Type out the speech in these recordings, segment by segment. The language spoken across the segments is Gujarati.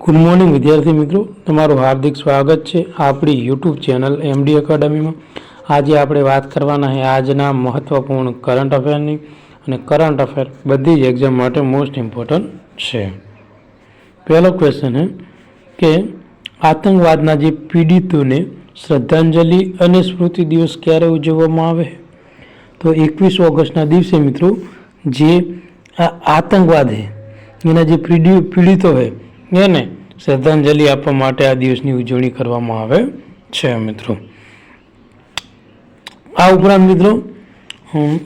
ગુડ મોર્નિંગ વિદ્યાર્થી મિત્રો, તમારું હાર્દિક સ્વાગત છે આપણી યુટ્યુબ ચેનલ એમડી એકેડમીમાં। આજે આપણે વાત કરવાના છે આજના મહત્વપૂર્ણ કરંટ અફેરની, અને કરંટ અફેર બધી જ એક્ઝામ માટે મોસ્ટ ઇમ્પોર્ટન્ટ છે। પહેલો ક્વેશ્ચન છે કે આતંકવાદના જે પીડિતોને શ્રદ્ધાંજલિ અને સ્મૃતિ દિવસ ક્યારે ઉજવવામાં આવે? તો 21 ઓગસ્ટના દિવસે મિત્રો જે આતંકવાદ છે એના જે પીડિતો છે એને શ્રદ્ધાંજલિ આપવા માટે આ દિવસની ઉજવણી કરવામાં આવે છે મિત્રો। આ ઉપરાંત મિત્રો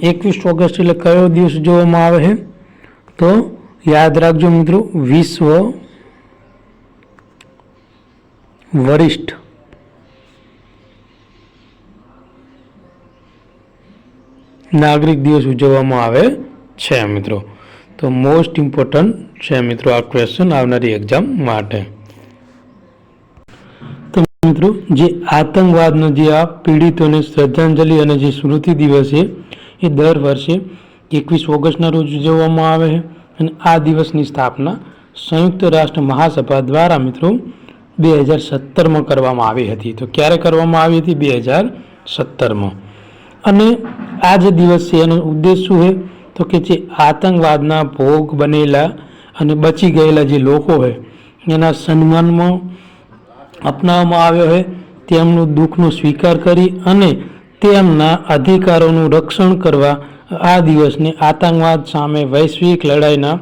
21 ઓગસ્ટ એટલે કયો દિવસ ઉજવવામાં આવે છે? તો યાદ રાખજો મિત્રો, વિશ્વ વરિષ્ઠ નાગરિક દિવસ ઉજવવામાં આવે છે મિત્રો। તો મોસ્ટ ઇમ્પોર્ટન્ટ છે મિત્રો આ ક્વેશ્ચન આવનારી એક્ઝામ માટે। તો મિત્રો જે આતંકવાદનો જે આ પીડિતોને શ્રદ્ધાંજલિ અને જે સ્મૃતિ દિવસ છે એ દર વર્ષે 21 ઓગસ્ટના રોજ ઉજવવામાં આવે છે, અને આ દિવસની સ્થાપના સંયુક્ત રાષ્ટ્ર મહાસભા દ્વારા મિત્રો 2017માં કરવામાં આવી હતી। તો ક્યારે કરવામાં આવી હતી? 2017માં। અને આ જે દિવસ છે એનો ઉદ્દેશ શું છે? તો કે જે આતંકવાદના ભોગ બનેલા અને બચી ગયેલા જે લોકો હોય એના સન્માનમાં અપનાવવામાં આવ્યો છે, તેમનું દુઃખનો સ્વીકાર કરી અને તેમના અધિકારોનું રક્ષણ કરવા આ દિવસને આતંકવાદ સામે વૈશ્વિક લડાઈના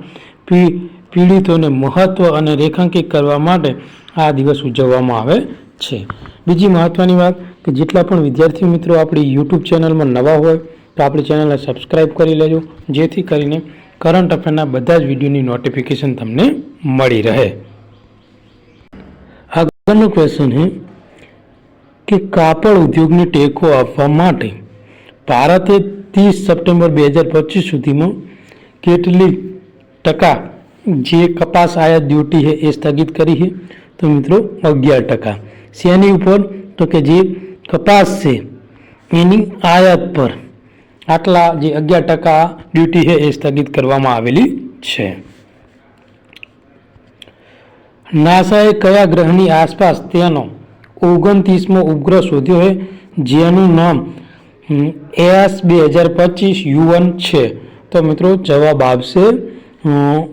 પીડિતોને મહત્વ અને રેખાંકિત કરવા માટે આ દિવસ ઉજવવામાં આવે છે। બીજી મહત્વની વાત કે જેટલા પણ વિદ્યાર્થી મિત્રો આપણી યુટ્યુબ ચેનલમાં નવા હોય તો આપણી ચેનલને સબસ્ક્રાઈબ કરી લેજો, જેથી કરીને કરંટ અફેરના બધા જ વિડીયોની નોટિફિકેશન તમને મળી રહે। આગળનો ક્વેશ્ચન છે કે કાપડ ઉદ્યોગને ટેકો આપવા માટે ભારતે 30 સપ્ટેમ્બર 2025 સુધીમાં કેટલી ટકા જે કપાસ આયાત ડ્યુટી છે એ સ્થગિત કરી છે? તો મિત્રો 11%। શેની ઉપર? તો કે જે કપાસ છે એની આયાત પર આટલા જે 11% ડ્યુટી છે એ સ્થગિત કરવામાં આવેલી છે। નાસાએ કયા ગ્રહની આસપાસ તેનો 29મો ઉપગ્રહ શોધ્યો છે જેનું નામ EOS 2025 છે? તો મિત્રો જવાબ આવશે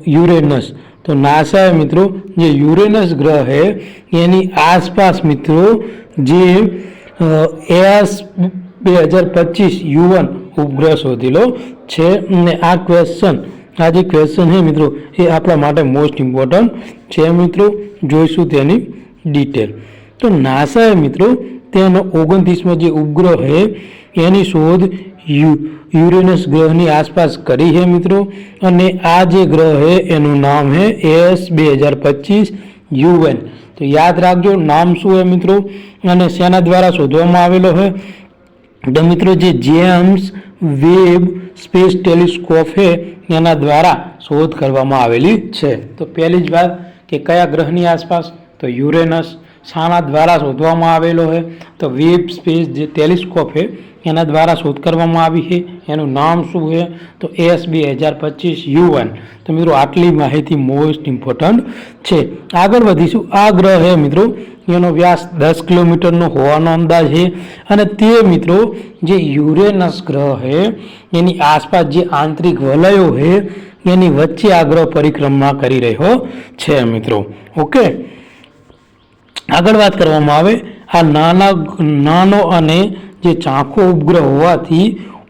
યુરેનસ। તો નાસાએ મિત્રો જે યુરેનસ ગ્રહ છે એની આસપાસ મિત્રો જે EOS 2025 ઉપગ્રહ શોધેલો છે। અને આ જે ક્વેશ્ચન છે મિત્રો એ આપણા માટે મોસ્ટ ઇમ્પોર્ટન્ટ છે મિત્રો, જોઈશું તેની ડિટેલ। તો નાસાએ મિત્રો તેનો 29મો જે ઉપગ્રહ છે એની શોધ યુરેનસ ગ્રહની આસપાસ કરી છે મિત્રો, અને આ જે ગ્રહ છે એનું નામ છે EOS 2025 તો યાદ રાખજો નામ શું છે મિત્રો, અને શેના દ્વારા શોધવામાં આવેલો છે? તો મિત્રો જે જેમ્સ વેબ સ્પેસ ટેલિસ્કોપ છે એના દ્વારા શોધ કરવામાં આવેલી છે। તો પહેલી જ વાત કે કયા ગ્રહની આસપાસ? તો યુરેનસ। શાના દ્વારા શોધવામાં આવેલો છે? તો વેબ સ્પેસ જે ટેલિસ્કોપ છે એના દ્વારા શોધ કરવામાં આવી છે, એનું નામ શું છે? તો EOS 2025 તો મિત્રો આટલી માહિતી મોસ્ટ ઇમ્પોર્ટન્ટ છે। આગળ વધીશું। આ ગ્રહ છે મિત્રો એનો વ્યાસ 10 કિલોમીટરનો હોવાનો અંદાજ છે, અને તે મિત્રો જે યુરેનસ ગ્રહ છે એની આસપાસ જે આંતરિક વલયો છે એની વચ્ચે આ ગ્રહ પરિક્રમા કરી રહ્યો છે મિત્રો। ઓકે, આગળ વાત કરવામાં આવે આ નાનો અને જે ઝાંખો ઉપગ્રહ હોવાથી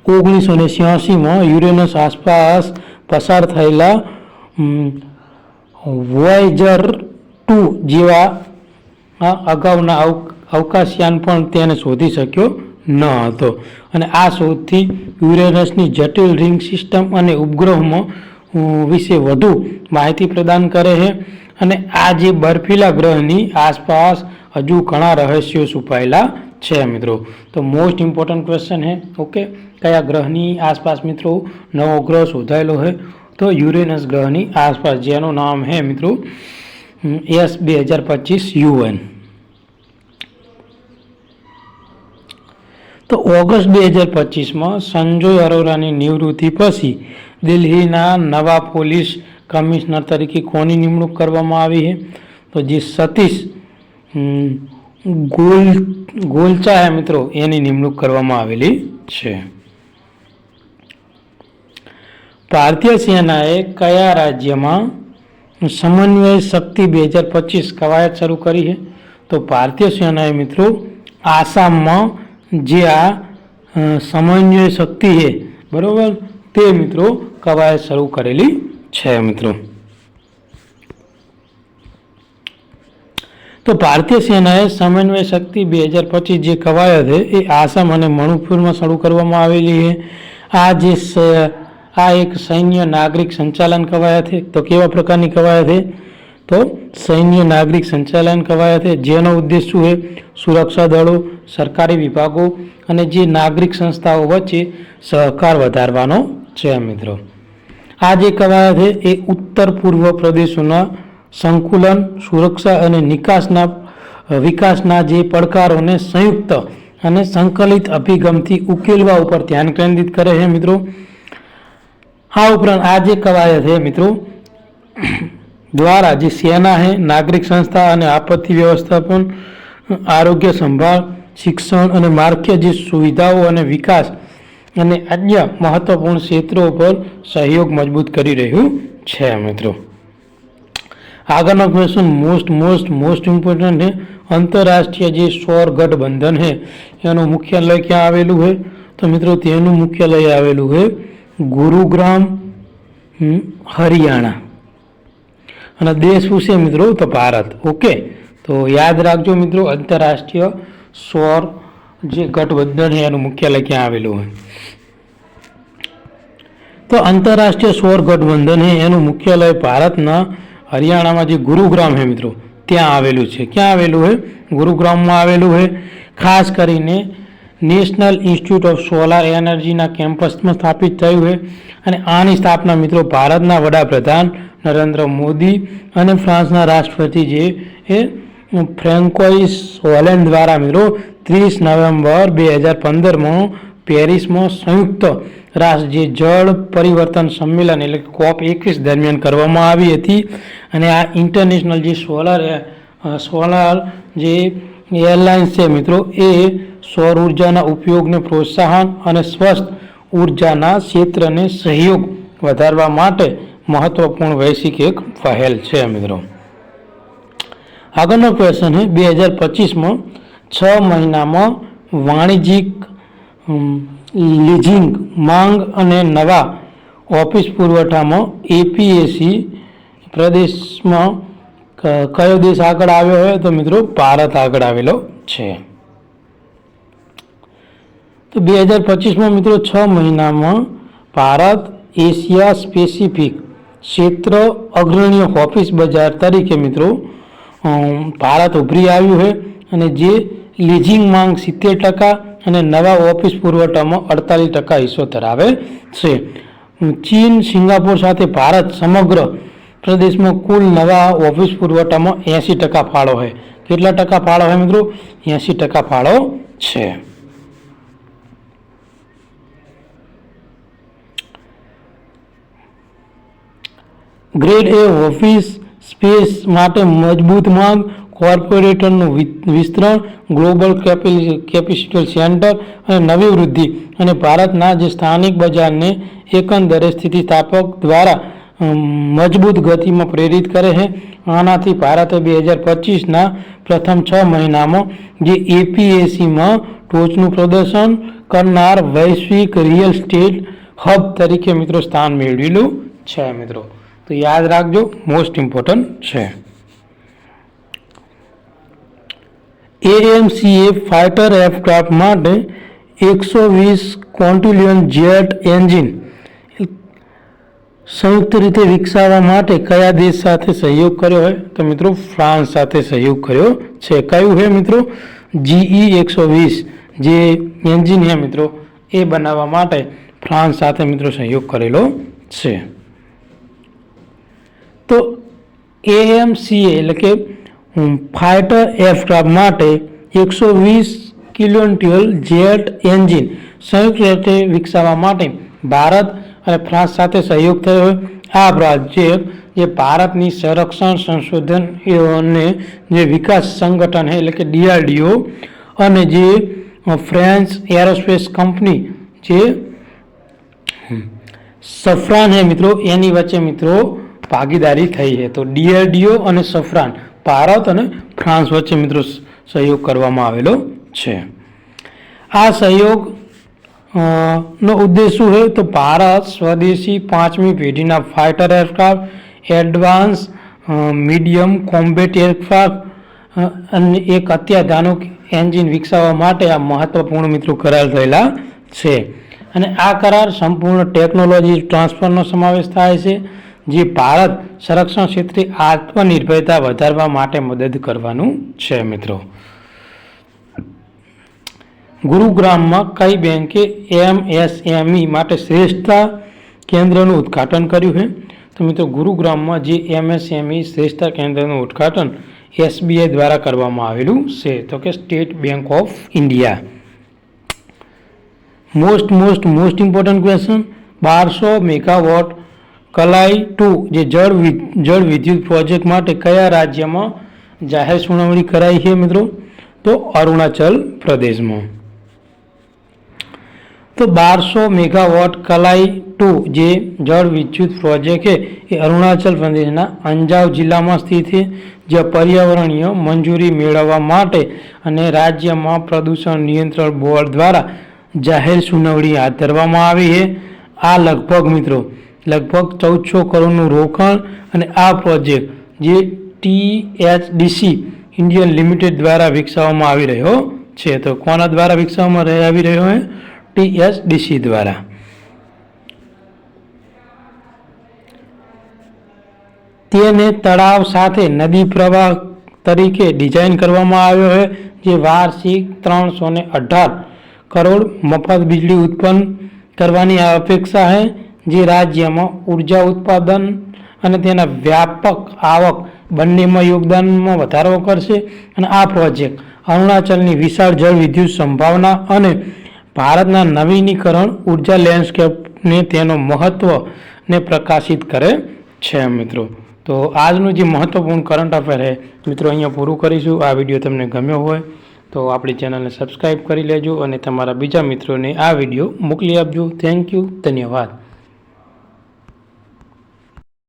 1986માં યુરેનસ આસપાસ પસાર થયેલા વોયેજર 2 જેવા અગાઉના અવકાશયાન પણ તેને શોધી શક્યો ન હતો, અને આ શોધથી યુરેનસની જટિલ રિંગ સિસ્ટમ અને ઉપગ્રહમાં વિશે વધુ માહિતી પ્રદાન કરે છે। અને આ જે બર્ફીલા ગ્રહની આસપાસ હજુ ઘણા રહસ્યો છુપાયેલા છે મિત્રો। તો મોસ્ટ ઇમ્પોર્ટન્ટ ક્વેશ્ચન છે। ઓકે, કયા ગ્રહની આસપાસ મિત્રો નવો ગ્રહ શોધાયેલો છે? તો યુરેનસ ગ્રહની આસપાસ, જેનું નામ છે મિત્રો EOS 2025 તો ઓગસ્ટ 2025માં સંજય અરોરાની નિવૃત્તિ પછી દિલ્હીના નવા પોલીસ કમિશનર તરીકે કોની નિમણૂક કરવામાં આવી છે? તો જે સતીશ ગોલચા હે મિત્રો એની નિમણૂક કરવામાં આવેલી છે. ભારતીય સેનાએ કયા રાજ્યમાં સમન્વય શક્તિ 2025 કવાયત શરૂ કરી છે? તો ભારતીય સેનાએ મિત્રો આસામમાં જે આ સમન્વય શક્તિ છે બરોબર તે મિત્રો કવાયત શરૂ કરેલી છે મિત્રો. તો ભારતીય સેનાએ સમન્વય શક્તિ 2025 જે કવાયત છે એ આસામ અને મણિપુરમાં શરૂ કરવામાં આવેલી છે. આ એક સૈન્ય નાગરિક સંચાલન કવાયત છે. તો કેવા પ્રકારની કવાયત છે? તો સૈન્ય નાગરિક સંચાલન કવાયત છે, જેનો ઉદ્દેશ શું છે? સુરક્ષા દળો, સરકારી વિભાગો અને જે નાગરિક સંસ્થાઓ વચ્ચે સહકાર વધારવાનો છે મિત્રો. આ જે કવાયત છે એ ઉત્તર પૂર્વ પ્રદેશોના સંકુલન, સુરક્ષા અને વિકાસના જે પડકારોને સંયુક્ત અને સંકલિત અભિગમથી ઉકેલવા ઉપર ધ્યાન કેન્દ્રિત કરે છે મિત્રો. આ ઉપરાંત આ જે કવાયત છે મિત્રો દ્વારા જે સેના છે, નાગરિક સંસ્થા અને આપત્તિ વ્યવસ્થાપન, આરોગ્ય સંભાળ, શિક્ષણ અને માળખાકીય જે સુવિધાઓ અને વિકાસ અને અન્ય મહત્વપૂર્ણ ક્ષેત્રો પર સહયોગ મજબૂત કરી રહ્યું છે મિત્રો. આગળનો ક્વેશ્ચન મોસ્ટ ઇમ્પોર્ટન્ટ છે. આંતરરાષ્ટ્રીય જે સૌર ગઠબંધન છે એનું મુખ્યાલય ક્યાં આવેલું છે? તો મિત્રો તેનું મુખ્યાલય આવેલું છે ગુરુગ્રામ, હરિયાણા. અને દેશ શું છે મિત્રો? તો ભારત. ઓકે, તો યાદ રાખજો મિત્રો, આંતરરાષ્ટ્રીય સૌર જે ગઠબંધન છે એનું મુખ્યાલય ક્યાં આવેલું હોય? તો આંતરરાષ્ટ્રીય સૌર ગઠબંધન છે એનું મુખ્યાલય ભારતના હરિયાણામાં જે ગુરુગ્રામ છે મિત્રો ત્યાં આવેલું છે. ક્યાં આવેલું છે? ગુરુગ્રામમાં આવેલું છે. ખાસ કરીને નેશનલ ઇન્સ્ટિટ્યૂટ ઓફ સોલાર એનર્જીના કેમ્પસમાં સ્થાપિત થયું છે. અને આની સ્થાપના મિત્રો ભારતના વડાપ્રધાન નરેન્દ્ર મોદી અને ફ્રાન્સના રાષ્ટ્રપતિ જે એ ફ્રેન્કોઇસ હોલેન્ડ દ્વારા મિત્રો 30 નવેમ્બર 2015માં પેરિસમાં સંયુક્ત રાષ્ટ્ર જે જળ પરિવર્તન સંમેલન એટલે COP21 દરમિયાન કરવામાં આવી હતી. અને આ ઇન્ટરનેશનલ જે સોલાર જે એરલાઇન્સ છે મિત્રો એ સૌર ઉર્જાના ઉપયોગને પ્રોત્સાહન અને સ્વસ્થ ઉર્જાના ક્ષેત્રને સહયોગ વધારવા માટે મહત્વપૂર્ણ વૈશ્વિક એક પહેલ છે મિત્રો. આગળનો ક્વેશ્ચન છે 2025માં 6 મહિનામાં વાણિજ્યિક લીઝિંગ માંગ અને નવા ઓફિસ પુરવઠામાં એપીએસી પ્રદેશમાં કયો દેશ આગળ આવ્યો હોય? તો મિત્રો ભારત આગળ આવેલો છે. તો 2025માં મિત્રો 6 મહિનામાં ભારત એશિયા પેસિફિક ક્ષેત્ર અગ્રણી ઓફિસ બજાર તરીકે મિત્રો ભારત ઉભરી આવ્યું છે. અને જે લીઝિંગ માંગ 70% અને નવા ઓફિસ પુરવઠામાં 48% હિસ્સો ધરાવે છે. ચીન, સિંગાપોર સાથે ભારત સમગ્ર પ્રદેશમાં કુલ નવા ઓફિસ પુરવઠામાં 80% ફાળો છે. કેટલા ટકા ફાળો છે મિત્રો? 80% ફાળો છે. ગ્રેડ એ ઓફિસ સ્પેસ માટે મજબૂત માંગ, કોર્પોરેટરનું વિસ્તરણ, ગ્લોબલ કેપિટલ સેન્ટર અને નવી વૃદ્ધિ અને ભારતના જે સ્થાનિક બજારને એકંદરે સ્થિતિસ્થાપક દ્વારા મજબૂત ગતિમાં પ્રેરિત કરે છે. આનાથી ભારતે 2025ના પ્રથમ 6 મહિનામાં જે એપીએસીમાં ટોચનું પ્રદર્શન કરનાર વૈશ્વિક રિયલ એસ્ટેટ હબ તરીકે મિત્રો સ્થાન મેળવેલું છે મિત્રો. તો યાદ રાખજો, મોસ્ટ ઇમ્પોર્ટન્ટ છે. એએમસીએ ફાઇટર એરક્રાફ્ટ માટે 120 કોન્ટિલ્યુઅન જેટ એન્જિન સંયુક્ત રીતે વિકસાવવા માટે કયા દેશ સાથે સહયોગ કર્યો હોય? તો મિત્રો ફ્રાન્સ સાથે સહયોગ કર્યો છે. કયું છે મિત્રો? GE120 જે એન્જિન છે મિત્રો એ બનાવવા માટે ફ્રાન્સ સાથે મિત્રો સહયોગ કરેલો છે. તો એએમસીએ એટલે કે ફાઇટર એરક્રાફ્ટ માટે 120 કિલોન્યુઅલ જેટ એન્જિન સંયુક્ત રીતે વિકસાવવા માટે ભારત અને ફ્રાન્સ સાથે સહયોગ થયો હોય. આ ઉપરાંત જે જે ભારતની સંરક્ષણ સંશોધન અને જે વિકાસ સંગઠન છે એટલે કે DRDO અને જે ફ્રેન્ચ એરોસ્પેસ કંપની જે સફરાન है મિત્રો એની વચ્ચે મિત્રો ભાગીદારી થઈ છે। તો DRDO અને સફરાન ભારત અને ફ્રાન્સ વચ્ચે મિત્રો સહયોગ કરવામાં આવેલો છે। આ સહયોગ નો ઉદ્દેશ શું છે તો ભારત સ્વદેશી 5મી પેઢીના fighter aircraft, advance medium combat aircraft અને એક અત્યાધુનિક એન્જિન વિકસાવવા માટે આ મહત્વપૂર્ણ મિત્રો કરાર થયેલા છે। અને આ કરાર સંપૂર્ણ ટેકનોલોજી ટ્રાન્સફરનો સમાવેશ થાય છે, જે ભારત સંરક્ષણ ક્ષેત્રે આત્મનિર્ભરતા વધારવા માટે મદદ કરવાનું છે। મિત્રો ગુરુગ્રામમાં કઈ બેંકે MSME માટે શ્રેષ્ઠતા કેન્દ્રનું ઉદ્ઘાટન કર્યું છે તો મિત્રો ગુરુગ્રામમાં જે MSME શ્રેષ્ઠતા કેન્દ્રનું ઉદ્ઘાટન SBI દ્વારા કરવામાં આવેલું છે, તો કે state bank of India. Most important question, 1200 megawatt કલાઈ 2 જે જળ વિદ્યુત પ્રોજેક્ટ માટે કયા રાજ્યમાં જાહેર સુનાવણી કરાઈ છે મિત્રો તો અરુણાચલ પ્રદેશમાં। તો 1200 મેગાવોટ કલાઈ 2 જે જળ વિદ્યુત પ્રોજેક્ટ છે એ અરુણાચલ પ્રદેશના અંજાવ જિલ્લામાં સ્થિત છે, જ્યાં પર્યાવરણીય મંજૂરી મેળવવા માટે અને રાજ્યમાં પ્રદૂષણ નિયંત્રણ બોર્ડ દ્વારા જાહેર સુનાવણી હાથ ધરવામાં આવી છે। આ લગભગ 1400 કરોડનું રોકાણ અને આ પ્રોજેક્ટ જે THDC ઇન્ડિયન લિમિટેડ દ્વારા વિકસાવવામાં આવી રહ્યો છે। તો કોના દ્વારા વિકસાવવામાં આવી રહ્યો છે THDC દ્વારા। તેને તળાવ સાથે નદી પ્રવાહ તરીકે ડિઝાઇન કરવામાં આવ્યો છે, જે વાર્ષિક 318 કરોડ મફત વીજળી ઉત્પન્ન કરવાની અપેક્ષા છે, જે રાજ્યમાં ઉર્જા ઉત્પાદન અને તેના વ્યાપક આવક બંનેમાં યોગદાનમાં વધારો કરશે। અને આ પ્રોજેક્ટ અરુણાચલની વિશાળ જળ વિદ્યુત સંભાવના અને ભારતના નવીનીકરણ ઉર્જા લેન્ડસ્કેપને તેનો મહત્વને પ્રકાશિત કરે છે। મિત્રો તો આજનું જે મહત્વપૂર્ણ કરંટ અફેર છે મિત્રો અહીંયા પૂરું કરીશું। આ વિડીયો તમને ગમ્યો હોય તો આપણી ચેનલને સબસ્ક્રાઈબ કરી લેજો અને તમારા બીજા મિત્રોને આ વિડીયો મોકલી આપજો। થેન્ક યુ, ધન્યવાદ।